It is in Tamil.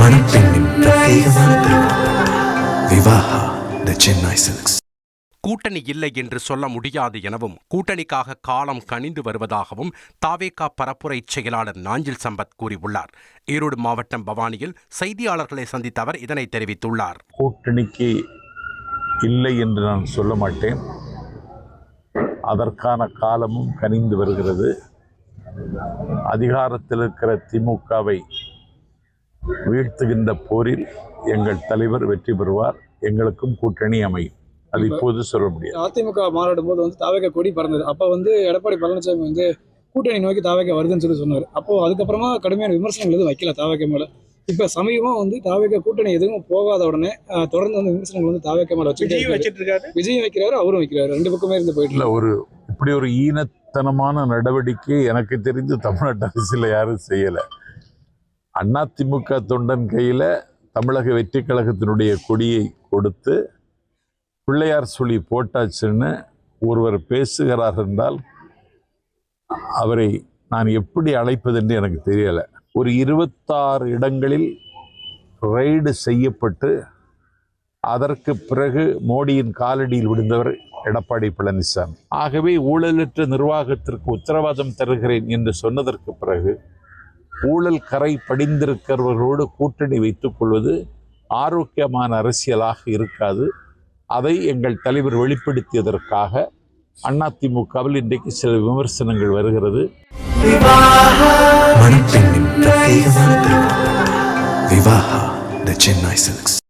மணப்பெண்ணின் பிரத்யேகமான திருமணம் விவாஹா தி சென்னை சில்க்ஸ். கூட்டணி இல்லை என்று சொல்ல முடியாது எனவும் கூட்டணிக்காக காலம் கனிந்து வருவதாகவும் தாவேகா பரப்புரை செயலாளர் நாஞ்சில் சம்பத் கூறியுள்ளார். ஈரோடு மாவட்டம் பவானியில் செய்தியாளர்களை சந்தித்த அவர் இதனை தெரிவித்துள்ளார். கூட்டணிக்கு இல்லை என்று நான் சொல்ல மாட்டேன். அதற்கான காலமும் கனிந்து வருகிறது. அதிகாரத்தில் இருக்கிற திமுகவை வீழ்த்துகின்ற போரில் எங்கள் தலைவர் வெற்றி பெறுவார். எங்களுக்கும் கூட்டணி அமையும். அது இப்போது சொல்ல முடியாது. அதிமுக மாநாடும் போது தாவேகா கொடி பறந்தது. அப்போ எடப்பாடி பழனிசாமி கூட்டணி நோக்கி தாவேகா வருதுன்னு சொன்னார். அப்போ அதுக்கப்புறமா கடுமையான விமர்சனங்கள் எதுவும் வைக்கல தாவேகா மேல. இப்ப சமீபமா தாவேகா கூட்டணி எதுவும் போகாத உடனே தொடர்ந்து விமர்சனங்கள் தாவேகா மேல வச்சுட்டு இருக்காரு. விஜய் வைக்கிறாரு, அவரும் வைக்கிறாரு. ரெண்டு பக்கமே இருந்து போயிட்டு இல்ல. இப்படி ஒரு ஈனத்தனமான நடவடிக்கை எனக்கு தெரிந்து தமிழ்நாட்டு அரசியல யாரும் செய்யல. அதிமுக தொண்டன் கையில தமிழக வெற்றி கழகத்தினுடைய கொடியை கொடுத்து பிள்ளையார் சொல்லி போட்டாச்சுன்னு ஒருவர் பேசுகிறார் என்றால் அவரை நான் எப்படி அழைப்பது என்று எனக்கு தெரியலை. ஒரு 26 இடங்களில் ரெய்டு செய்யப்பட்டு அதற்கு பிறகு மோடியின் காலடியில் விழுந்தவர் எடப்பாடி பழனிசாமி. ஆகவே ஊழலற்ற நிர்வாகத்திற்கு உத்தரவாதம் தருகிறேன் என்று சொன்னதற்கு பிறகு ஊழல் கரை படிந்திருக்கிறவர்களோடு கூட்டணி வைத்துக் கொள்வது ஆரோக்கியமான அரசியலாக இருக்காது. அதை எங்கள் தலைவர் வெளிப்படுத்தியதற்காக அதிமுகவில் இன்றைக்கு சில விமர்சனங்கள் வருகிறது. மணப்பெண்ணின் பிரத்யேகமான திருமணம் விவாஹா தி சென்னை சில்க்ஸ்.